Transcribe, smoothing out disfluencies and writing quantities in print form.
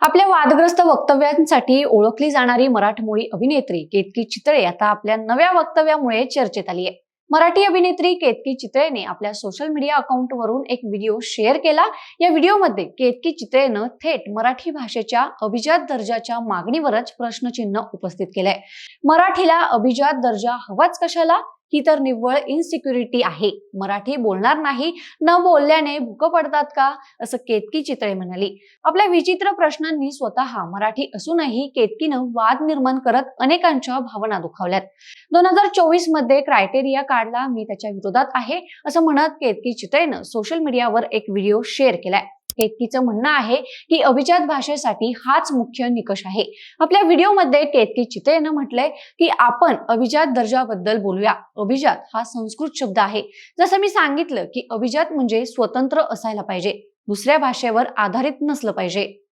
आपल्या वादग्रस्त वक्तव्यांसाठी ओळखली जाणारी मराठमोळी अभिनेत्री केतकी चितळे आता आपल्या नव्या वक्तव्यामुळे चर्चेत आली आहे। मराठी अभिनेत्री केतकी चितळेने आपल्या सोशल मीडिया अकाउंटवरून एक व्हिडिओ शेअर केला। या व्हिडिओमध्ये केतकी चितळेनं थेट मराठी भाषेच्या अभिजात दर्जाच्या मागणीवरच प्रश्नचिन्ह उपस्थित केलंय। मराठीला अभिजात दर्जा हवाच कशाला? ही तर निव्वळ इनसिक्युरिटी आहे। मराठी बोलणार नाही, न बोलल्याने भुकं पडतात का? असं केतकी चितळे म्हणाली। आपल्या विचित्र प्रश्नांनी स्वतः मराठी असूनही केतकीनं वाद निर्माण करत अनेकांच्या भावना दुखावल्यात। 2024 मध्ये क्रायटेरिया काढला, मी त्याच्या विरोधात आहे असं म्हणत केतकी चितळेनं सोशल मीडियावर एक व्हिडिओ शेअर केलाय। केतकीचं म्हणणं आहे की अभिजात भाषेसाठी हाच मुख्य निकष आहे। आपल्या व्हिडिओमध्ये केतकी चितळेनं म्हटलंय की आपण अभिजात दर्जाबद्दल बोलूया। अभिजात हा संस्कृत शब्द आहे। जसं मी सांगितलं की अभिजात म्हणजे स्वतंत्र असायला पाहिजे, दुसऱ्या भाषेवर आधारित नसलं पाहिजे।